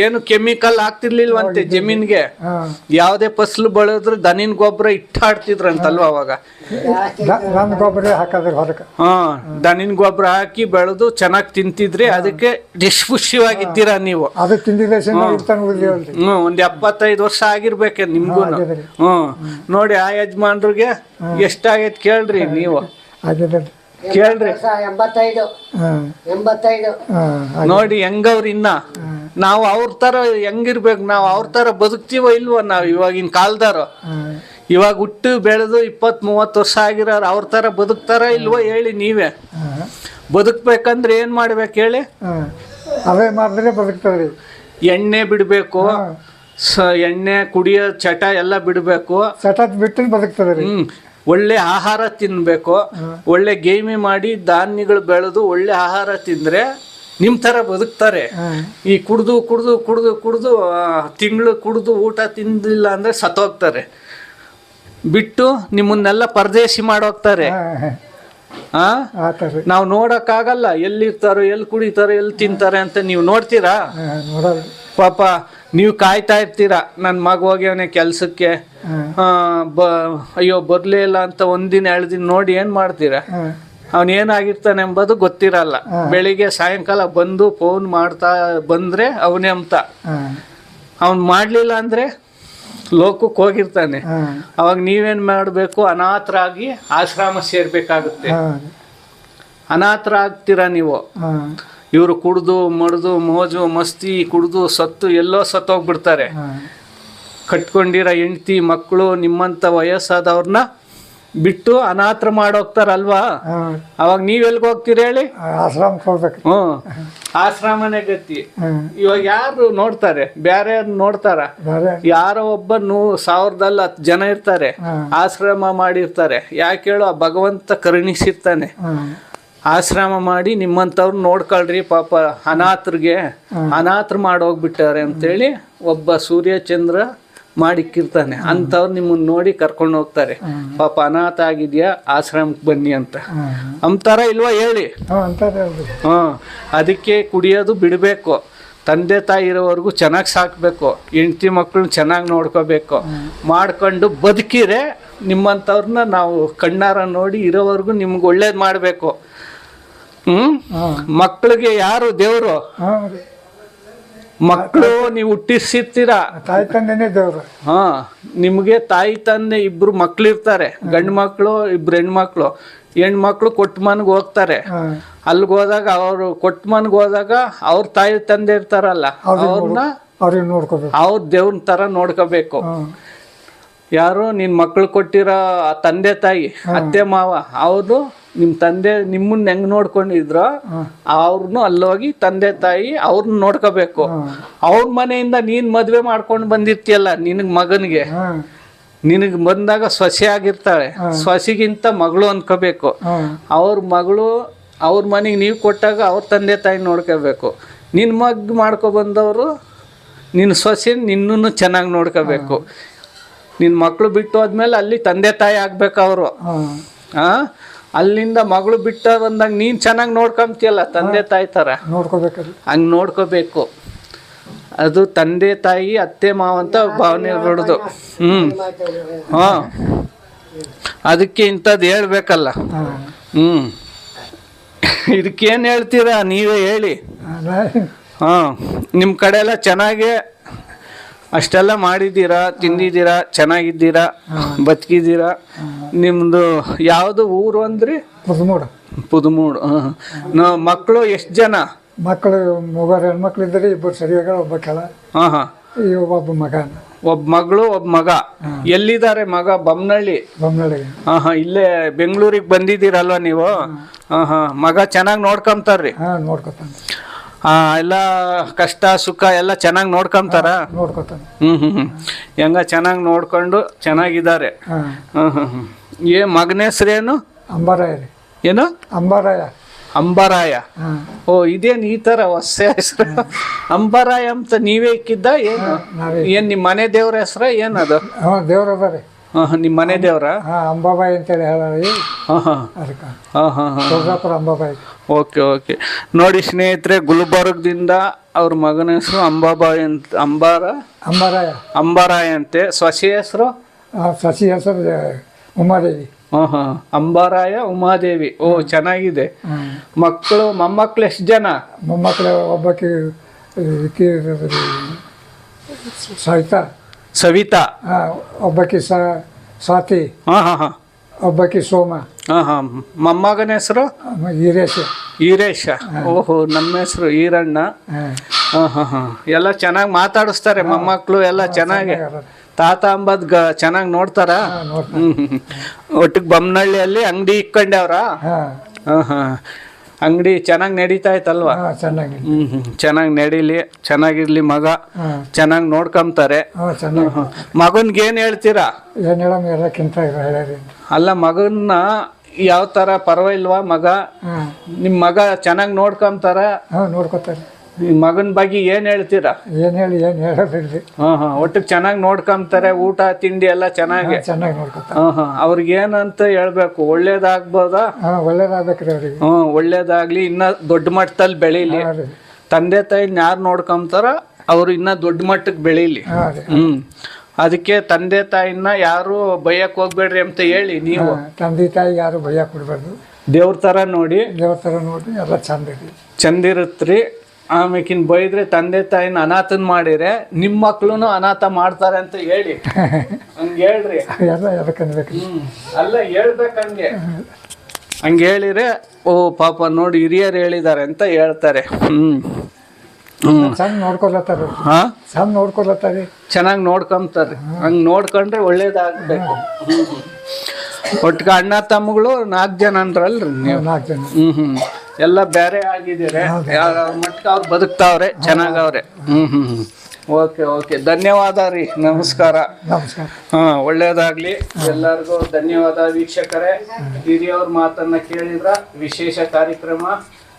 ಏನು ಕೆಮಿಕಲ್ ಆಗ್ತಿರ್ಲಿಲ್ವಂತೆ ಜಮೀನ್ಗೆ. ಯಾವ್ದೇ ಫಸಲು ಬೆಳೆದ್ರು ದನಿನ್ ಗೊಬ್ಬರ ಇಟ್ಟಾಡ್ತಿದ್ರಂತಲ್ವ ಅವಾಗ. ದನಿನ್ ಗೊಬ್ಬರ ಹಾಕಿ ಬೆಳೆದು ಚೆನ್ನಾಗಿ ತಿಂತಿದ್ರಿ, ಅದಕ್ಕೆ ನಿಷ್ಪುಷ್ಯವಾಗಿದ್ದೀರಾ ನೀವು. ಒಂದ್ 75 ವರ್ಷ ಆಗಿರ್ಬೇಕೆ ನಿಮ್ಗೂ. ನೋಡಿ ಆ ಯಜಮಾನ್ರಿಗೆ ಎಷ್ಟಾಗೈತ್ ಕೇಳ್ರಿ ನೀವು, ಕೇಳ್ರಿ. 85 ನೋಡಿ ಹೆಂಗವ್ರ ಇನ್ನ. ನಾವು ಅವ್ರ ತರ ಹೆಂಗಿರ್ಬೇಕು, ನಾವು ಅವ್ರ ತರ ಬದುಕ್ತೀವೋ ಇಲ್ವೋ ನಾವ್ ಇವಾಗಿನ ಕಾಲದಾರ. ಇವಾಗ ಹುಟ್ಟು ಬೆಳೆದು 20-30 ವರ್ಷ ಆಗಿರೋರು ಅವ್ರ ತರ ಬದುಕ್ತಾರ ಇಲ್ವೋ ಹೇಳಿ ನೀವೇ. ಬದುಕ್ಬೇಕಂದ್ರೆ ಏನ್ ಮಾಡ್ಬೇಕು ಹೇಳಿ? ಅವೇ ಮಾಡಿದ್ರೆ ಬದುಕ್ತಾರೆ. ಎಣ್ಣೆ ಬಿಡ್ಬೇಕು, ಎಣ್ಣೆ ಕುಡಿಯೋ ಚಟ ಎಲ್ಲ ಬಿಡ್ಬೇಕು. ಚಟ ಬಿಟ್ಟು ಬದುಕ್ತದೆ. ಒಳ್ಳೆ ಆಹಾರ ತಿನ್ಬೇಕು, ಒಳ್ಳೆ ಗೇಮಿ ಮಾಡಿ ಧಾನ್ಯಗಳು ಬೆಳೆದು ಒಳ್ಳೆ ಆಹಾರ ತಿಂದ್ರೆ ನಿಮ್ ತರ ಬದುಕ್ತಾರೆ. ಈ ಕುಡ್ದು ಕುಡ್ದು ಕುಡ್ದು ಕುಡ್ದು ತಿಂಗಳು ಕುಡ್ದು ಊಟ ತಿಂದಿಲ್ಲ ಅಂದ್ರೆ ಸತ್ತೋಗ್ತಾರೆ, ಬಿಟ್ಟು ನಿಮ್ಮನ್ನೆಲ್ಲ ಪರದೇಶಿ ಮಾಡೋಗ್ತಾರೆ. ನಾವು ನೋಡಕ್ಕಾಗಲ್ಲ, ಎಲ್ಲಿರ್ತಾರೋ, ಎಲ್ಲಿ ಕುಡಿತಾರೋ, ಎಲ್ಲಿ ತಿಂತಾರೆ ಅಂತ. ನೀವು ನೋಡ್ತೀರಾ? ಪಾಪ ನೀವು ಕಾಯ್ತಾ ಇರ್ತೀರಾ, ನನ್ನ ಮಗ ಹೋಗ್ಯವನೆ ಕೆಲ್ಸಕ್ಕೆ, ಅಯ್ಯೋ ಬರ್ಲೇ ಇಲ್ಲ ಅಂತ 1 ದಿನ 2 ದಿನ ನೋಡಿ ಏನ್ ಮಾಡ್ತೀರಾ? ಅವನೇನಾಗಿರ್ತಾನೆ ಎಂಬುದು ಗೊತ್ತಿರಲ್ಲ. ಬೆಳಿಗ್ಗೆ ಸಾಯಂಕಾಲ ಬಂದು ಫೋನ್ ಮಾಡ್ತಾ ಬಂದ್ರೆ ಅವನೇ ಅಂತ. ಅವ್ನು ಮಾಡ್ಲಿಲ್ಲ ಅಂದ್ರೆ ಲೋಕಕ್ಕೆ ಹೋಗಿರ್ತಾನೆ. ಅವಾಗ ನೀವೇನ್ ಮಾಡ್ಬೇಕು? ಅನಾಥರಾಗಿ ಆಶ್ರಮ ಸೇರ್ಬೇಕಾಗುತ್ತೆ. ಅನಾಥರಾಗ್ತೀರಾ ನೀವು. ಇವರು ಕುಡ್ದು ಮಡ್ದು ಮೋಜು ಮಸ್ತಿ ಕುಡ್ದು ಸತ್ತು ಎಲ್ಲೋ ಸತ್ತೋಗ್ಬಿಡ್ತಾರೆ. ಕಟ್ಕೊಂಡಿರೋ ಹೆಂಡತಿ ಮಕ್ಕಳು ನಿಮ್ಮಂತ ವಯಸ್ಸಾದವ್ರನ್ನ ಬಿಟ್ಟು ಅನಾಥ ಮಾಡೋಗ್ತಾರಲ್ವಾ? ಅವಾಗ ನೀವೆಲ್ಗ ಹೋಗ್ತೀರಿ ಹೇಳಿ? ಆಶ್ರಮಕ್ಕೆ ಹೋಗ್ಬೇಕು. ಆಶ್ರಮನೇ ಗತಿ. ಇವಾಗ ಯಾರು ನೋಡ್ತಾರೆ? ಬೇರೆ ನೋಡ್ತಾರ? ಯಾರೋ ಒಬ್ಬ 1000 ಜನ ಇರ್ತಾರೆ, ಆಶ್ರಮ ಮಾಡಿರ್ತಾರೆ. ಯಾಕೆ ಹೇಳು? ಆ ಭಗವಂತ ಕರುಣಿಸಿರ್ತಾನೆ. ಆಶ್ರಮ ಮಾಡಿ ನಿಮ್ಮಂಥವ್ರು ನೋಡ್ಕೊಳ್ರಿ, ಪಾಪ ಅನಾಥರಿಗೆ ಅನಾಥರು ಮಾಡೋಗ್ಬಿಟ್ಟಾರೆ ಅಂತೇಳಿ ಒಬ್ಬ ಸೂರ್ಯ ಚಂದ್ರ ಮಾಡಿಕ್ಕಿರ್ತಾನೆ. ಅಂಥವ್ರು ನಿಮ್ಮನ್ನ ನೋಡಿ ಕರ್ಕೊಂಡು ಹೋಗ್ತಾರೆ. ಪಾಪ ಅನಾಥ ಆಗಿದ್ಯಾ, ಆಶ್ರಮಕ್ಕೆ ಬನ್ನಿ ಅಂತ ಅಂತಾರ ಇಲ್ವಾ ಹೇಳಿ? ಅದಕ್ಕೆ ಕುಡಿಯೋದು ಬಿಡಬೇಕು. ತಂದೆ ತಾಯಿ ಇರೋವರೆಗೂ ಚೆನ್ನಾಗಿ ಸಾಕಬೇಕು, ಹೆಂಡತಿ ಮಕ್ಕಳನ್ನ ಚೆನ್ನಾಗಿ ನೋಡ್ಕೋಬೇಕು. ಮಾಡ್ಕೊಂಡು ಬದುಕಿರೆ ನಿಮ್ಮಂಥವ್ರನ್ನ ನಾವು ಕಣ್ಣಾರ ನೋಡಿ ಇರೋವರೆಗೂ ನಿಮ್ಗೆ ಒಳ್ಳೇದು ಮಾಡಬೇಕು. ಮಕ್ಕಳಿಗೆ ಯಾರು ದೇವರು? ಮಕ್ಕಳು ನೀವು ಹುಟ್ಟಿಸಿರ್ತೀರಾ, ತಾಯಿ ತಂದೆನೇ ದೇವ್ರು. ನಿಮ್ಗೆ ತಾಯಿ ತಂದೆ 2 ಮಕ್ಳು ಇರ್ತಾರೆ, ಗಂಡು ಮಕ್ಳು 2 ಹೆಣ್ಮಕ್ಳು. ಹೆಣ್ಮಕ್ಳು ಕೊಟ್ಟ ಮನ್ಗೆ ಹೋಗ್ತಾರೆ. ಅಲ್ಲಿಗೆ ಹೋದಾಗ ಅವರು ಕೊಟ್ಟ ಮನ್ಗೆ ಹೋದಾಗ ಅವ್ರ ತಾಯಿ ತಂದೆ ಇರ್ತಾರಲ್ಲ, ಅವ್ರನ್ನ ನೋಡ್ಕೋಬೇಕು. ಅವ್ರ ದೇವ್ರ ತರ ನೋಡ್ಕೋಬೇಕು. ಯಾರು ನಿನ್ ಮಕ್ಳು ಕೊಟ್ಟಿರೋ ತಂದೆ ತಾಯಿ ಅತ್ತೆ ಮಾವ, ಅವರು ನಿಮ್ ತಂದೆ ನಿಮ್ಮನ್ನ ಹೆಂಗ್ ನೋಡ್ಕೊಂಡಿದ್ರು ಅವ್ರನ್ನು ಅಲ್ಲೋಗಿ ತಂದೆ ತಾಯಿ ಅವ್ರನ್ನ ನೋಡ್ಕೋಬೇಕು. ಅವ್ರ ಮನೆಯಿಂದ ನೀನ್ ಮದ್ವೆ ಮಾಡ್ಕೊಂಡು ಬಂದಿರ್ತೀಯಲ್ಲ ನಿನಗ್ ಮಗನ್ಗೆ, ನಿನಗ್ ಬಂದಾಗ ಸೊಸೆ ಆಗಿರ್ತಾಳೆ, ಸೊಸೆಗಿಂತ ಮಗಳು ಅನ್ಕೋಬೇಕು. ಅವ್ರ ಮಗಳು ಅವ್ರ ಮನೆಗೆ ನೀವು ಕೊಟ್ಟಾಗ ಅವ್ರ ತಂದೆ ತಾಯಿ ನೋಡ್ಕೋಬೇಕು. ನಿನ್ ಮಗ್ ಮಾಡ್ಕೊ ಬಂದವರು ನಿನ್ನ ಸೊಸೆ ನಿನ್ನನ್ನು ಚೆನ್ನಾಗಿ ನೋಡ್ಕೋಬೇಕು. ನಿನ್ನ ಮಕ್ಕಳು ಬಿಟ್ಟು ಹೋದ್ಮೇಲೆ ಅಲ್ಲಿ ತಂದೆ ತಾಯಿ ಆಗ್ಬೇಕು ಅವರು. ಅಲ್ಲಿಂದ ಮಗಳು ಬಿಟ್ಟ ಬಂದಾಗ ನೀನ್ ಚೆನ್ನಾಗಿ ನೋಡ್ಕೊಂತೀಯಲ್ಲ ತಂದೆ ತಾಯಿ ತರ, ಹಂಗ್ ನೋಡ್ಕೋಬೇಕು. ಅದು ತಂದೆ ತಾಯಿ ಅತ್ತೆ ಮಾವಂತ ಭಾವನೆ ಹೊರಡ್ದು. ಅದಕ್ಕೆ ಇಂಥದ್ದು ಹೇಳ್ಬೇಕಲ್ಲ. ಇದಕ್ಕೇನು ಹೇಳ್ತೀರಾ ನೀವೇ ಹೇಳಿ? ನಿಮ್ಮ ಕಡೆ ಎಲ್ಲ ಚೆನ್ನಾಗಿ ಅಷ್ಟೆಲ್ಲ ಮಾಡಿದ್ದೀರಾ, ತಿಂದಿದ್ದೀರಾ, ಚೆನ್ನಾಗಿದ್ದೀರಾ, ಬದುಕಿದ್ದೀರಾ. ನಿಮ್ದು ಯಾವುದು ಊರು ಅಂದ್ರಿ? ಪುದುಮೂಡು. ಮಕ್ಕಳು ಎಷ್ಟು ಜನ? ಮಕ್ಕಳು 3 ಹೆಣ್ಮಕ್ಳು ಇದ್ದಾರೆ, 2 ಸರಿಯಾಗ ಒಬ್ಬ ಕೆಳ. ಒಬ್ಬ ಮಗ, ಒಬ್ಬ ಮಗಳು ಒಬ್ಬ ಮಗ. ಎಲ್ಲಿದ್ದಾರೆ ಮಗ? ಬೊಮ್ಮನಹಳ್ಳಿ. ಇಲ್ಲೇ ಬೆಂಗಳೂರಿಗೆ ಬಂದಿದ್ದೀರಲ್ವ ನೀವು? ಮಗ ಚೆನ್ನಾಗಿ ನೋಡ್ಕೊಂತಾರ್ರಿ? ನೋಡ್ಕೊತಾನೆ. ಎಲ್ಲ ಕಷ್ಟ ಸುಖ ಎಲ್ಲ ಚೆನ್ನಾಗಿ ನೋಡ್ಕೊಂತಾರ? ಹೆಂಗ ಚೆನ್ನಾಗಿ ನೋಡ್ಕೊಂಡು ಚೆನ್ನಾಗಿದ್ದಾರೆ. ಮಗನ ಹೆಸ್ರೇನು? ಅಂಬರಾಯ. ಏನು? ಅಂಬರಾಯ. ಅಂಬರಾಯ. ಓ, ಇದೇನು ಈ ತರ ಹೊಸ ಹೆಸರು ಅಂಬರಾಯ ಅಂತ ನೀವೇ ಇಕ್ಕಿದ್ದ? ಏನು ಏನ್ ನಿಮ್ಮ ಮನೆ ದೇವ್ರ ಹೆಸ್ರ ಏನದು? ದೇವ್ರ ಅದಾರೆ. ನಿಮ್ಮ ಮನೆ ದೇವ್ರ? ಹಾಂ ಅಂಬಾಬಾಯಿ ಅಂತೇಳಿ ಹೇಳಿ ಹಾಂ ಹಾಂ ಅದಕ್ಕೆ ಹಾಂ ಹಾಂ ಹಾಂ ತುಳಜಾಪುರ ಅಂಬಾಬಾಯಿ. Okay okay. ನೋಡಿ ಸ್ನೇಹಿತರೆ, ಗುಲ್ಬರ್ಗದಿಂದ ಅವ್ರ ಮಗನ ಹೆಸರು ಅಂಬಾಬಾಯಿ ಅಂತ, ಅಂಬಾರಾಯ ಅಂಬಾರಾಯ ಅಂತೆ. ಸೊಸೆ ಹೆಸರು? ಸಸಿ ಹೆಸರು ಉಮಾದೇವಿ. ಹಾಂ ಹಾಂ, ಅಂಬಾರಾಯ ಉಮಾದೇವಿ. ಓ ಚೆನ್ನಾಗಿದೆ. ಮಕ್ಕಳು ಮೊಮ್ಮಕ್ಕಳು ಎಷ್ಟು ಜನ? ಮೊಮ್ಮಕ್ಕಳು ಒಬ್ಬಾಕಿ ಸವಿತಾ. ಸವಿತಾ. ಒಬ್ಬಾಕಿ ಸ್ವಾತಿ. ಹಾಂ ಹಾಂ ಹಾಂ. ಒಬ್ಬಾಕಿ ಸೋಮ. ಹಾಂ ಹಾಂ. ಮೊಮ್ಮಗನ ಹೆಸರು? ಈರೇಶ. ಈರೇಶ. ಓಹೋ, ನಮ್ಮ ಹೆಸರು ಈರಣ್ಣ. ಹಾಂ ಹಾಂ ಹಾಂ. ಎಲ್ಲ ಚೆನ್ನಾಗಿ ಮಾತಾಡಿಸ್ತಾರೆ ಮೊಮ್ಮಕ್ಕಳು ಎಲ್ಲ ಚೆನ್ನಾಗಿ. ತಾತ ಅಂಬದ್ ಚೆನ್ನಾಗಿ ನೋಡ್ತಾರ? ಒಟ್ಟಿಗೆ ಬೊಮ್ಮನಹಳ್ಳಿಯಲ್ಲಿ ಅಂಗಡಿ ಇಕ್ಕೊಂಡವ್ರ? ಹಾಂ ಹಾಂ. ಅಂಗಡಿ ಚೆನ್ನಾಗಿ ನಡೀತಾ ಇತ್ತಲ್ವಾ? ಚೆನ್ನಾಗಿ. ಚೆನ್ನಾಗಿ ನಡೀಲಿ, ಚೆನ್ನಾಗಿರ್ಲಿ. ಮಗ ಚೆನ್ನಾಗಿ ನೋಡ್ಕೊಂತಾರೆ. ಮಗನ್ಗೆ ಏನ್ ಹೇಳ್ತೀರಾ? ಏನ್ ಹೇಳಮ್, ಎಲ್ಲಕ್ಕಿಂತ ಹೇಳಿ. ಅಲ್ಲ, ಮಗನ್ನ ಯಾವ ತರ ಪರವಾಗಿಲ್ವಾ ಮಗ? ನಿಮ್ ಮಗ ಚೆನ್ನಾಗಿ ನೋಡ್ಕೊಂತಾರ? ನೋಡ್ಕೊತಾರೆ. ಮಗನ ಬಗ್ಗೆ ಏನ್ ಹೇಳ್ತೀರಾ? ಏನ್ ಹೇಳೋದಿಲ್ರಿ. ಹಾ ಹಾ. ಒಟ್ಟಿಗೆ ಚೆನ್ನಾಗಿ ನೋಡ್ಕೊಂತಾರೆ, ಊಟ ತಿಂಡಿ ಎಲ್ಲ ಚೆನ್ನಾಗಿ ನೋಡ್ಕೊತಾರೆ. ಹಾ ಹಾ. ಅವ್ರಿಗೆ ಏನಂತ ಹೇಳ್ಬೇಕು? ಒಳ್ಳೇದಾಗ್ಬೋದಾ? ಒಳ್ಳೇದಾಗ್ಬೇಕ್ರಿ ಅವ್ರಿಗೆ. ಒಳ್ಳೇದಾಗ್ಲಿ, ಇನ್ನ ದೊಡ್ಡ ಮಟ್ಟದಲ್ಲಿ ಬೆಳೀಲಿ. ತಂದೆ ತಾಯಿನ ಯಾರು ನೋಡ್ಕೊಂತಾರ ಅವ್ರು ಇನ್ನ ದೊಡ್ಡ ಮಟ್ಟಕ್ಕೆ ಬೆಳೀಲಿ. ಅದಕ್ಕೆ ತಂದೆ ತಾಯಿನ ಯಾರು ಬೈಯಕ್ ಹೋಗ್ಬೇಡ್ರಿ ಅಂತ ಹೇಳಿ ನೀವು. ತಂದೆ ತಾಯಿ ಯಾರು ಬೈಯಕ್ ಬಿಡ್ಬಾರ್ದು. ದೇವ್ರ ತರ ನೋಡಿ ಎಲ್ಲ ಚಂದಿರತ್ರಿ. ಆಮೇಕಿನ್ ಬೈದ್ರೆ ತಂದೆ ತಾಯಿನ ಅನಾಥನ್ ಮಾಡಿದ್ರೆ ನಿಮ್ಮ ಮಕ್ಳು ಅನಾಥ ಮಾಡ್ತಾರೆ ಅಂತ ಹೇಳಿ. ಹಂಗೆ ಹೇಳ್ರಿ. ಅಲ್ಲ, ಹೇಳ್ಬೇಕಂಗೆ. ಹಂಗೆ ಹೇಳಿದ್ರೆ ಓ ಪಾಪ ನೋಡಿ ಹಿರಿಯರು ಹೇಳಿದ್ದಾರೆ ಅಂತ ಹೇಳ್ತಾರೆ. ಚಂದ ನೋಡ್ಕೊಳತ್ತಾರ. ಚಂದ ನೋಡ್ಕೊಳತ್ತಾರೆ, ಚೆನ್ನಾಗಿ ನೋಡ್ಕೊಂತಾರೆ. ಹಂಗ್ ನೋಡ್ಕೊಂಡ್ರೆ ಒಳ್ಳೇದಾಗ್ಬೇಕು. ಒಟ್ಟಿಗೆ ಅಣ್ಣ ತಮ್ಮಗಳು 4 ಜನ ಅಂದ್ರಲ್ರಿ ನೀವು? 4 ಜನ. ಎಲ್ಲ ಬೇರೆ ಆಗಿದ್ದೀರಿ. ಮಟ್ಟ ಅವ್ರು ಬದುಕ್ತಾವ್ರೆ, ಚೆನ್ನಾಗವ್ರೆ. Okay okay. ಧನ್ಯವಾದ ರೀ. ನಮಸ್ಕಾರ. ಒಳ್ಳೇದಾಗ್ಲಿ ಎಲ್ಲರಿಗೂ. ಧನ್ಯವಾದ ವೀಕ್ಷಕರೇ. ಹಿರಿಯವ್ರ ಮಾತನ್ನ ಕೇಳಿದ್ರ ವಿಶೇಷ ಕಾರ್ಯಕ್ರಮ.